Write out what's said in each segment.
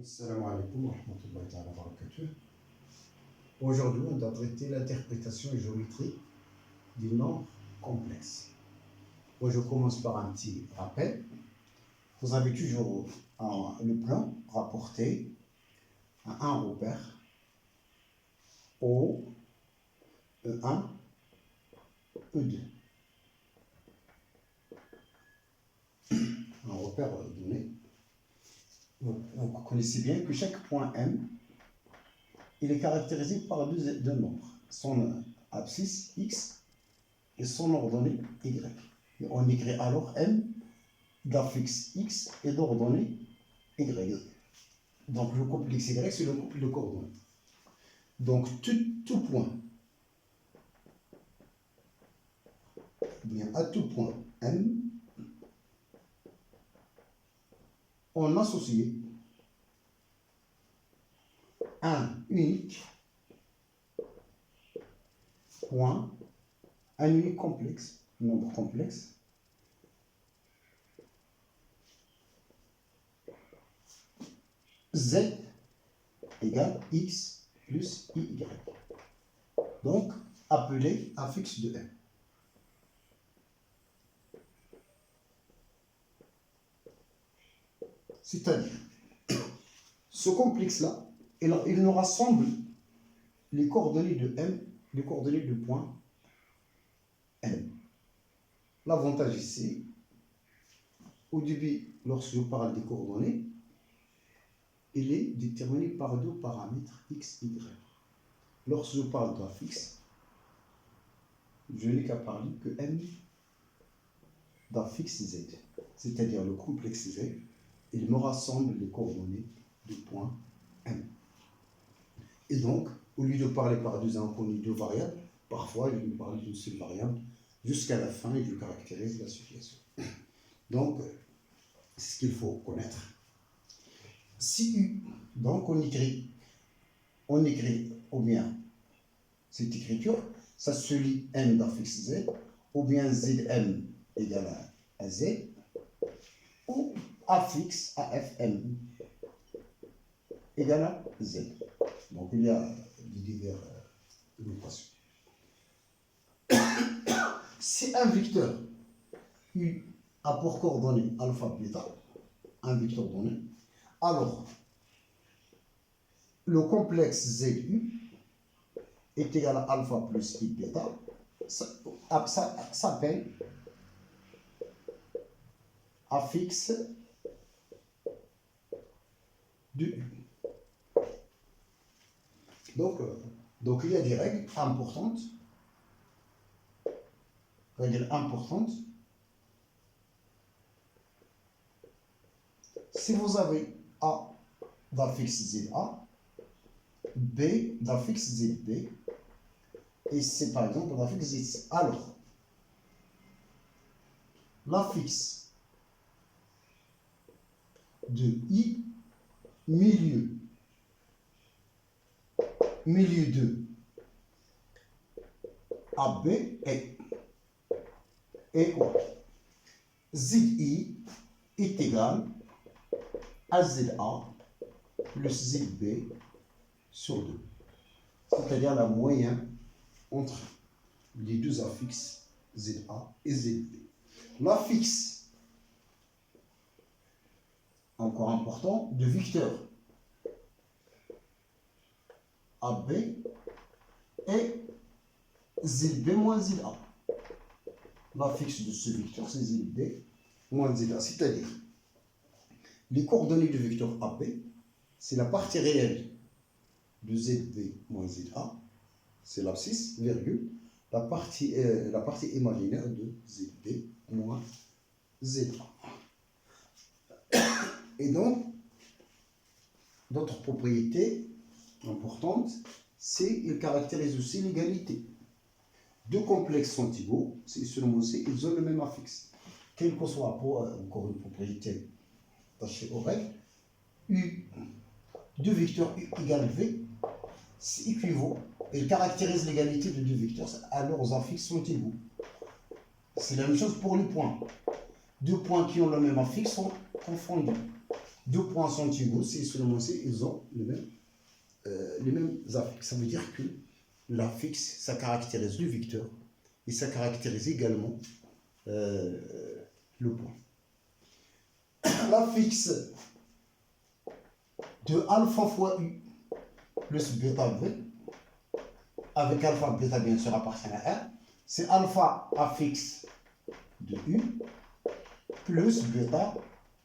Assalamu alaikum wa rahmatullahi wa barakatuh. Aujourd'hui, on va traiter l'interprétation géométrique du nombre complexe. Moi, je commence par un petit rappel. Vous avez toujours le plan rapporté à un repère O, E1, E2. Un repère donné. Vous connaissez bien que chaque point M, il est caractérisé par deux nombres, son abscisse X et son ordonnée Y. Et on écrit alors M d'affixe X et d'ordonnée Y. Donc le complexe Y, c'est le couple de coordonnées. Donc tout point, bien à tout point M, on associe un unique point, un unique complexe, nombre complexe, Z égale X plus Y. Donc, appelé affixe de M. C'est-à-dire, ce complexe-là, il nous rassemble les coordonnées de M, les coordonnées de point M. L'avantage ici, au début, lorsque je parle des coordonnées, il est déterminé par deux paramètres X, Y. Lorsque je parle d'affixe, je n'ai qu'à parler que M d'affixe Z, c'est-à-dire le complexe Z, il me rassemble les coordonnées du point M. Et donc, au lieu de parler par deux inconnus, deux variables, parfois je vais parler d'une seule variable jusqu'à la fin et je caractérise la situation. Donc, c'est ce qu'il faut connaître. Si U, donc on écrit ou bien cette écriture, ça se lit M d'affixe Z, ou bien ZM égale à Z, ou affixe AFM égale à Z. Donc il y a des diverses notations. Si un vecteur U a pour coordonnée alpha bêta, un vecteur donné, alors le complexe ZU est égal à alpha plus I bêta, ça s'appelle affixe de U. Donc il y a des règles importantes. Si vous avez A d'affixe ZA, B d'affixe ZB, et C par exemple d'affixe ZC, alors l'affixe de I milieu de AB est quoi? ZI est égal à ZA plus ZB sur 2. C'est-à-dire la moyenne entre les deux affixes ZA et ZB. L'affixe, encore important, de vecteur AB est ZB moins ZA. L'affixe de ce vecteur, c'est ZB moins ZA. C'est-à-dire, les coordonnées du vecteur AB, c'est la partie réelle de ZB moins ZA, c'est l'abscisse, virgule, la partie imaginaire de ZB moins ZA. Et donc, d'autres propriétés importantes, c'est qu'il caractérise aussi l'égalité. Deux complexes sont égaux, c'est seulement C, ils ont le même affixe. Quel que soit, encore une propriété attachée aux règles, U, deux vecteurs U égale V, c'est équivaut, ils caractérisent l'égalité de deux vecteurs, alors leurs affixes sont égaux. C'est la même chose pour les points. Deux points qui ont le même affixe sont confondus. deux points sont égaux si seulement si ils ont les mêmes affixes. Ça veut dire que l'affixe, ça caractérise le vecteur et ça caractérise également le point. L'affixe de alpha fois u plus bêta v, avec alpha bêta bien sûr appartient à 1, c'est alpha affixe de u plus bêta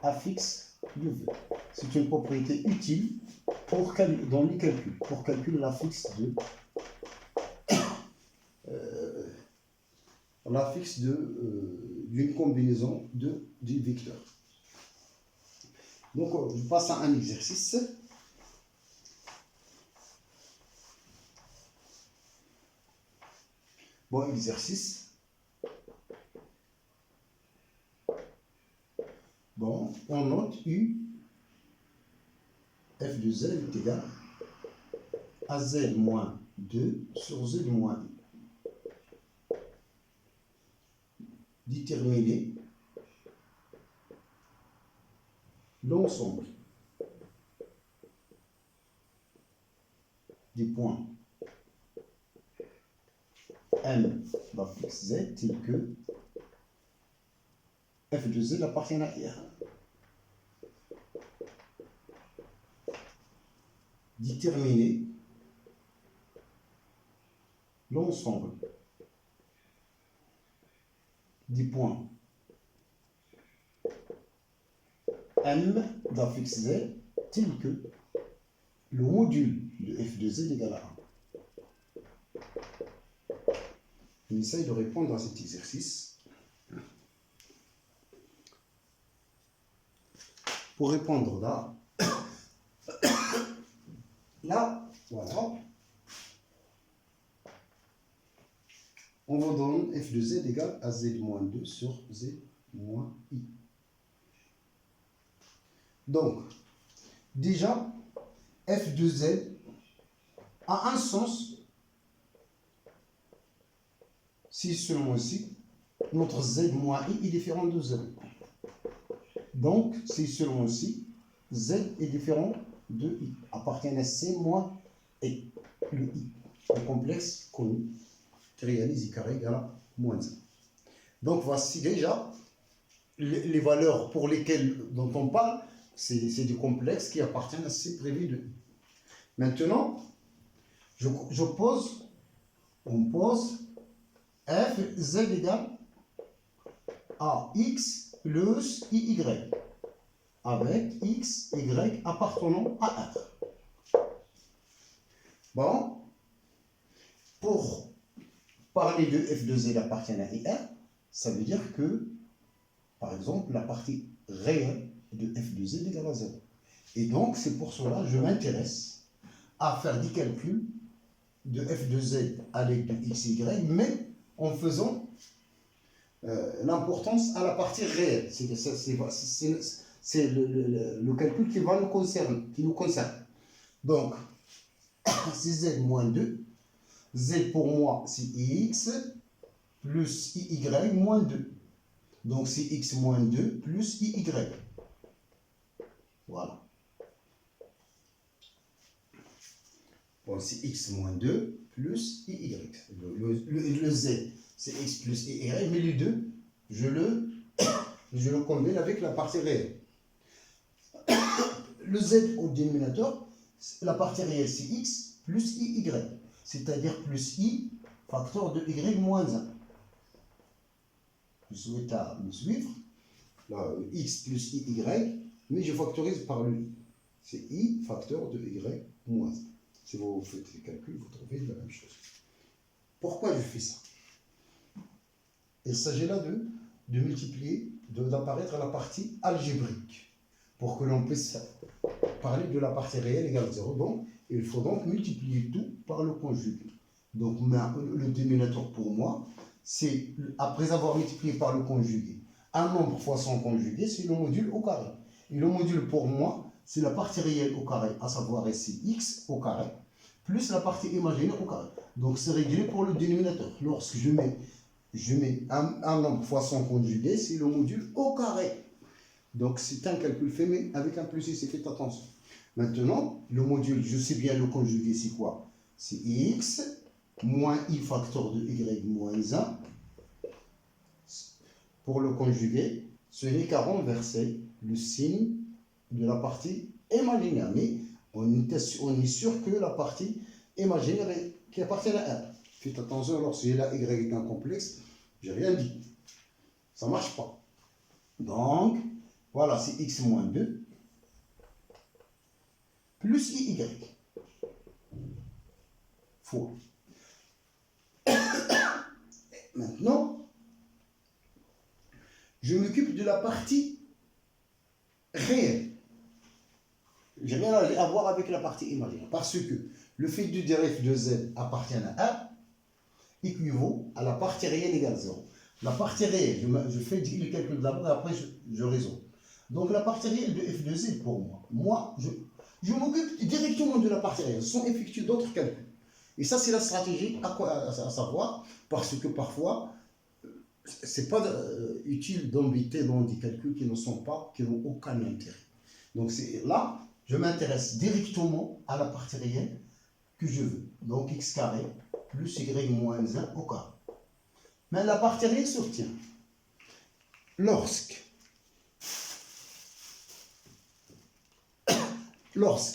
affixe de v. C'est une propriété utile dans les calculs, pour calculer l'affixe d'une combinaison du vecteur. Donc, je passe à un exercice. Bon, exercice. Bon, on note U, f de z est égal à z moins 2 sur z moins i. Déterminer l'ensemble des points M d'affixe Z tel que f de z appartient à R. Déterminer l'ensemble des points M d'affixe Z tel que le module de f de z égale à 1. On essaye de répondre à cet exercice. Pour répondre là, voilà, on vous donne f de z égale à z moins 2 sur z moins i. Donc, déjà, f de z a un sens si seulement si notre z moins i est différent de 0. Donc, si seulement si z est différent de i, appartient à c moins e, le i, le complexe connu, qui réalise i carré égale à moins 1. Donc, voici déjà les valeurs pour lesquelles dont on parle, c'est du complexe qui appartient à c prévu de i. Maintenant, on pose f z égale à x plus iy, avec x, y appartenant à R. Bon, pour parler de f de z appartient à IR, ça veut dire que, par exemple, la partie réelle de f de z égale à 0. Et donc, c'est pour cela que je m'intéresse à faire des calculs de f de z à l'aide de x, y, mais en faisant l'importance à la partie réelle. C'est le calcul qui nous concerne. Donc, c'est z moins 2. Z pour moi, c'est ix plus iy moins 2. Donc, c'est x moins 2 plus iy. Voilà. Bon, c'est x moins 2 plus iy. Le z, c'est x plus iy, mais les deux, je le combine avec la partie réelle. Le z au dénominateur, la partie réelle, c'est x plus iy, c'est-à-dire plus i facteur de y moins 1. Je souhaite à me suivre. Là, x plus iy, mais je factorise par le i. C'est i facteur de y moins 1. Si vous faites les calculs, vous trouvez la même chose. Pourquoi je fais ça? Il s'agit là de multiplier, d'apparaître à la partie algébrique, pour que l'on puisse parler de la partie réelle égale à 0. Donc, il faut donc multiplier tout par le conjugué. Donc, le dénominateur pour moi, c'est, après avoir multiplié par le conjugué, un nombre fois son conjugué, c'est le module au carré. Et le module pour moi, c'est la partie réelle au carré, à savoir ici x au carré, plus la partie imaginaire au carré. Donc, c'est réglé pour le dénominateur. Lorsque je mets un nombre fois son conjugué, c'est le module au carré. Donc c'est un calcul fait, mais avec un plus ici, faites attention. Maintenant, le module, je sais bien le conjugué, c'est quoi? C'est x moins i facteur de y moins 1. Pour le conjugué, ce n'est qu'à renverser le signe de la partie imaginaire. Mais on est sûr que la partie imaginaire qui appartient à R. Faites attention, lorsque j'ai la y est un complexe, j'ai rien dit. Ça ne marche pas. Donc, voilà, c'est x moins 2 plus iy fois. Maintenant, je m'occupe de la partie réelle. J'ai rien à voir avec la partie imaginaire. Parce que le fait de dire f de z appartient à A équivaut à la partie réelle égale 0. La partie réelle, je fais le calcul d'abord et après je résolve. Donc la partie réelle de f de z pour moi, je m'occupe directement de la partie réelle sans effectuer d'autres calculs. Et ça, c'est la stratégie à savoir, parce que parfois, ce n'est pas utile d'embêter dans des calculs qui n'ont aucun intérêt. Donc là, je m'intéresse directement à la partie réelle que je veux. Donc x carré plus y moins 1 au carré. Mais la partie réelle s'obtient lorsque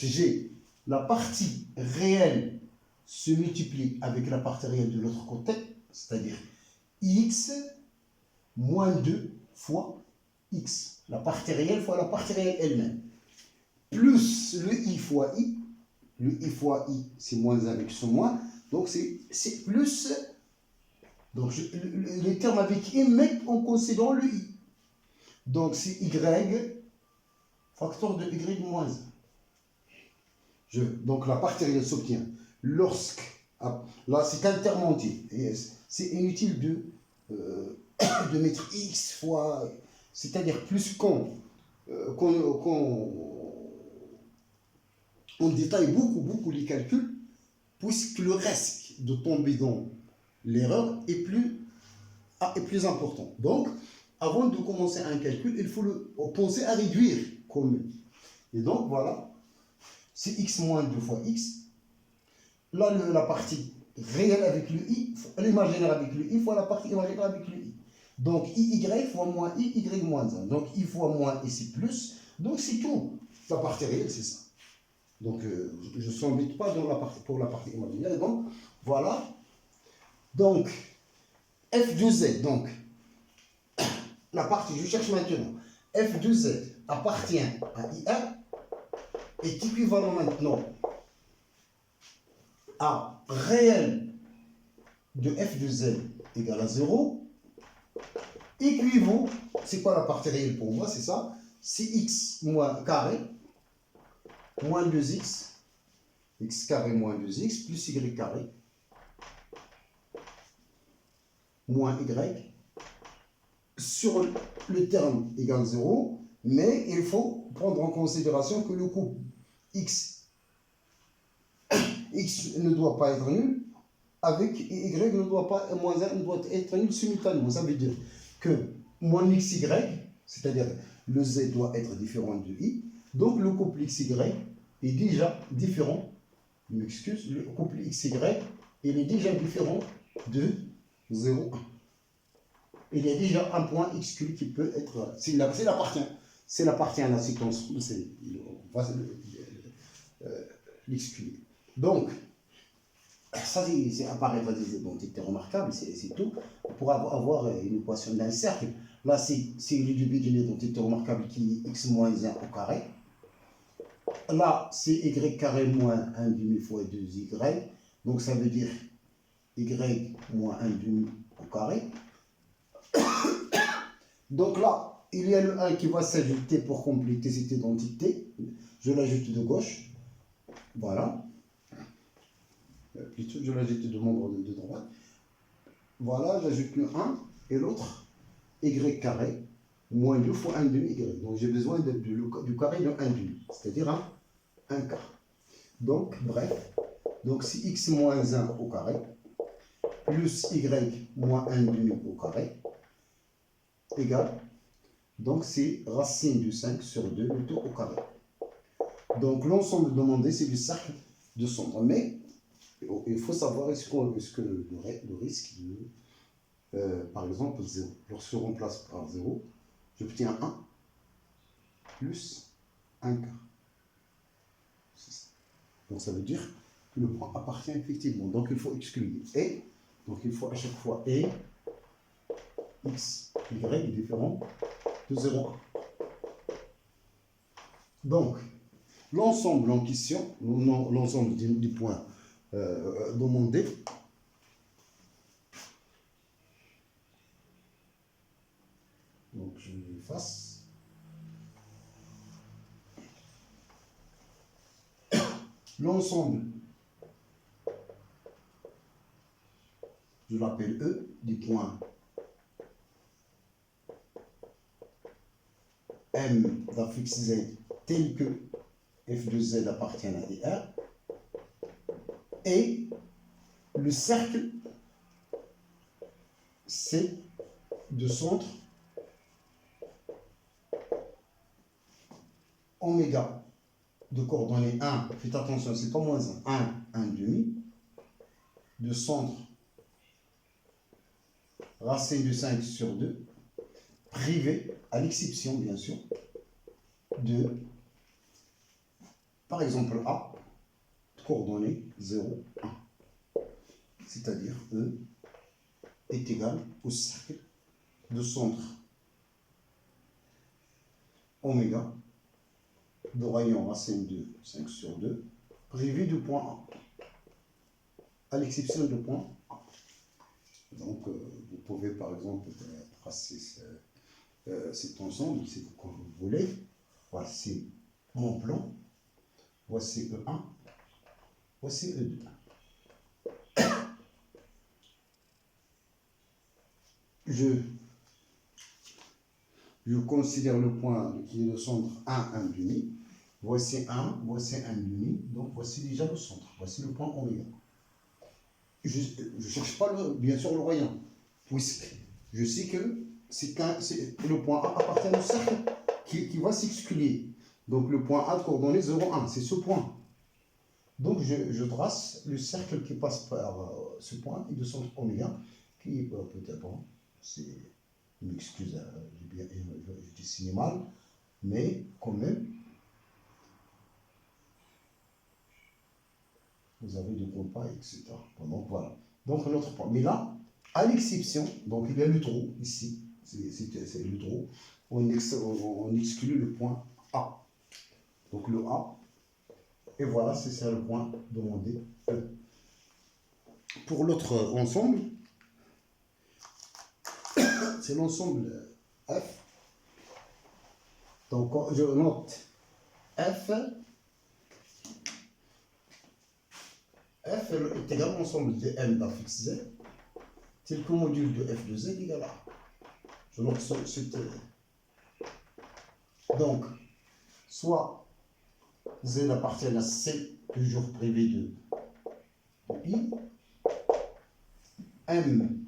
j'ai la partie réelle se multiplie avec la partie réelle de l'autre côté, c'est-à-dire x moins 2 fois x, la partie réelle fois la partie réelle elle-même, plus le i fois i, c'est moins 1 avec ce moins, donc c'est plus, donc les termes avec i, mais en considérant le i, donc c'est y facteur de y moins 1. Donc la partie réelle s'obtient lorsque, là c'est un terme entier, c'est inutile de mettre x fois, c'est-à-dire plus qu'on détaille beaucoup les calculs, puisque le risque de tomber dans l'erreur est plus important. Donc, avant de commencer un calcul, il faut penser à réduire quand même. Et donc, voilà, c'est x moins 2 fois x. Là, la partie réelle avec le i, l'imaginaire avec le i, fois la partie imaginaire avec le i. Donc, iy fois moins i, y moins 1. Donc, i fois moins i, c'est plus. Donc, c'est tout. La partie réelle, c'est ça. Donc, je ne s'embête pas pour la partie imaginaire. Et donc, voilà. Donc, f de z, donc, la partie, je cherche maintenant, f de z appartient à IA, est équivalent maintenant à réel de f de z égale à 0, équivaut, c'est quoi la partie réelle pour moi, c'est ça, c'est x moins carré, moins 2x, x carré moins 2x, plus y carré, moins y, sur le terme égale 0, mais il faut prendre en considération que le couple x ne doit pas être nul, avec y ne doit pas, moins 1 ne doit être nul simultanément. Ça veut dire que moins xy, c'est-à-dire le z doit être différent de i, donc le couple xy est déjà différent, je m'excuse, le couple xy il est déjà différent de 0,1. Il y a déjà un point exclu qui peut être, c'est la partie à la séquence, on va l'exclure. Donc, ça c'est apparaître des identités remarquables, c'est tout. Pour avoir une équation d'un cercle, là c'est le début d'une identité remarquable qui est x moins 1 au carré. Là c'est y carré moins 1 demi fois 2y, donc ça veut dire y moins 1 demi au carré. Donc là, il y a le 1 qui va s'ajouter pour compléter cette identité. Je l'ajoute de gauche. Voilà. Plutôt, je l'ajoute de mon de droite. Voilà, j'ajoute le 1 et l'autre, y carré, moins 2 fois 1 demi y. Donc j'ai besoin du carré de 1 demi, c'est-à-dire un quart. Donc, bref, donc c'est x moins 1 au carré, plus y moins 1 demi au carré, égale Donc, c'est racine de 5 sur 2, le tout au carré. Donc, l'ensemble demandé, c'est le cercle de centre. Mais, il faut savoir est-ce que le risque de, par exemple, 0. Lorsque je remplace par 0, j'obtiens 1 plus 1 quart. Donc, ça veut dire que le point appartient effectivement. Donc, il faut exclure et. Donc, il faut à chaque fois et x, y est différent de 0, 1. Donc, l'ensemble en question, l'ensemble du point demandé, donc je l'efface. L'ensemble, je l'appelle E, du point M d'affixe Z tel que f de z appartient à IR, et le cercle C de centre oméga de coordonnées 1, faites attention, c'est pas moins 1, 1 demi, de centre racine de 5 sur 2, privé, à l'exception bien sûr, de, par exemple, A, coordonnées 0, 1. C'est-à-dire E est égal au cercle de centre oméga de rayon racine de 5 sur 2, privé du point A, à l'exception du point A. Donc, vous pouvez par exemple tracer cet ensemble, si vous voulez. Voici mon plan. Voici E1. Voici E2. Je considère le point qui est le centre 1, 1 demi. Voici 1, voici 1 demi. Donc, voici déjà le centre. Voici le point oméga. Je ne cherche pas, bien sûr, le rayon, puisque je sais que le point A appartient au cercle qui va s'exclure. Donc, le point A de coordonnée 0, 1, c'est ce point. Donc, je trace le cercle qui passe par ce point et de centre oméga, qui est peut-être, c'est une excuse, je dessine mal, mais quand même, vous avez du compas, etc. Donc, voilà. Donc, notre point. Mais là, à l'exception, donc il y a le trou ici, c'est le trou, on exclut le point A. Donc, le A, et voilà, c'est ça le point demandé E. Pour l'autre ensemble, c'est l'ensemble F. Donc, je note F est égal à l'ensemble de M d'affixe Z, tel que module de F de Z égale à A. Je note cette. Donc, soit Z appartient à C, toujours privé de I, M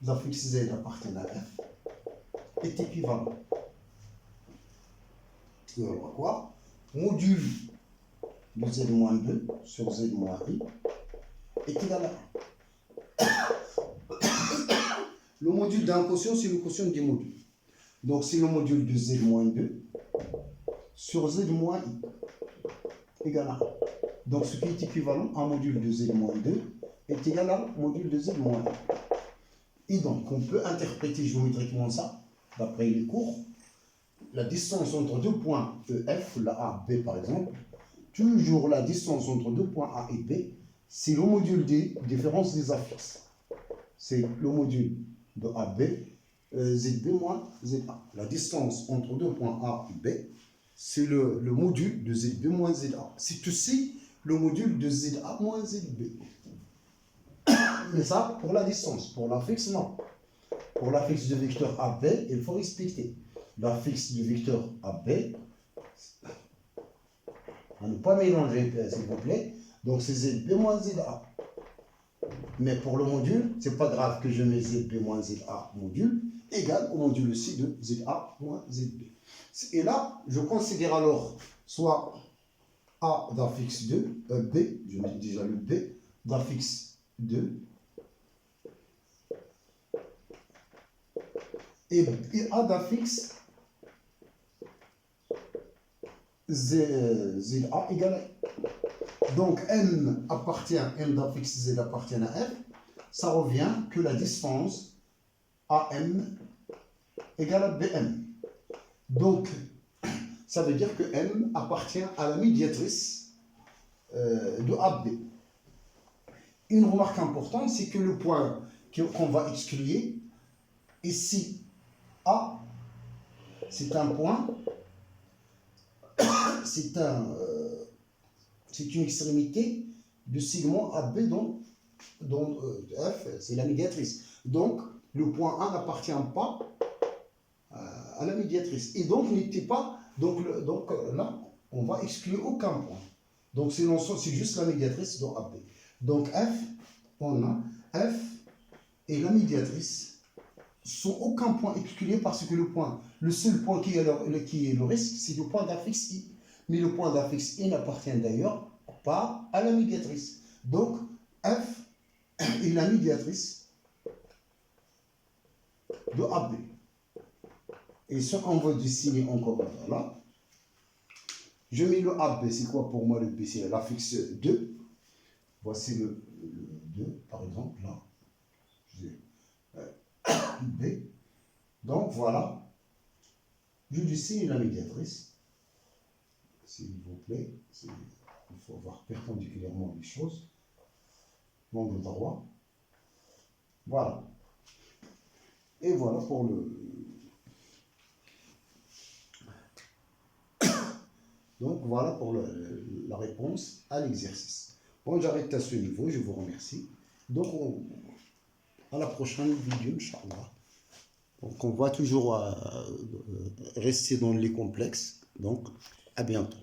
d'affixe Z appartient à F, est équivalent. Alors, quoi? Module de Z-2 sur Z-I est égal à 1. Le module d'un quotient, c'est le quotient du module. Donc, c'est le module de Z-2 sur Z-I égale à 1. Donc, ce qui est équivalent à un module de Z-2 est égal à module de Z-1. Et donc, on peut interpréter géométriquement ça, d'après les cours. La distance entre deux points EF, la A, B par exemple, toujours la distance entre deux points A et B, c'est le module des différences des affixes. C'est le module de AB, ZB moins ZA. La distance entre deux points A et B, c'est le module de ZB moins ZA. C'est aussi le module de ZA moins ZB. Mais ça, pour la distance. Pour l'affixe, non. Pour l'affixe de vecteur AB, il faut respecter. L'affixe du vecteur AB, à ne pas mélanger, s'il vous plaît. Donc, c'est ZB moins ZA. Mais pour le module, c'est pas grave que je mets ZB moins ZA module. égale au module C de ZA moins ZB. Et là, je considère alors soit A d'affixe 2, B, je mets déjà le B, d'affixe 2, et A d'affixe ZA égale. Donc M d'affixe Z appartient à F, ça revient que la distance AM égale à BM. Donc, ça veut dire que M appartient à la médiatrice de AB. Une remarque importante, c'est que le point qu'on va exclure, ici, A, c'est un point, c'est une extrémité du segment AB dont F, c'est la médiatrice. Donc, le point A n'appartient pas à la médiatrice. Et donc, n'était pas. Donc là, on va exclure aucun point. Donc, c'est juste la médiatrice dans AB. Donc, F, on a F et la médiatrice sont aucun point exclu parce que le seul point qui est le risque, c'est le point d'affixe I. Mais le point d'affixe I n'appartient d'ailleurs pas à la médiatrice. Donc, F est la médiatrice de AB. Et ce qu'on va dessiner encore là, je mets le AB, c'est quoi pour moi le B? C'est l'affixe 2. Voici le 2, par exemple, là. B. Donc voilà, je dessine la médiatrice, s'il vous plaît. Il faut voir perpendiculairement les choses. L'angle droit. Voilà. Et voilà pour Donc voilà pour la réponse à l'exercice. Bon, j'arrête à ce niveau, je vous remercie. Donc à la prochaine vidéo, Inch'Allah. Donc on va toujours rester dans les complexes. Donc à bientôt.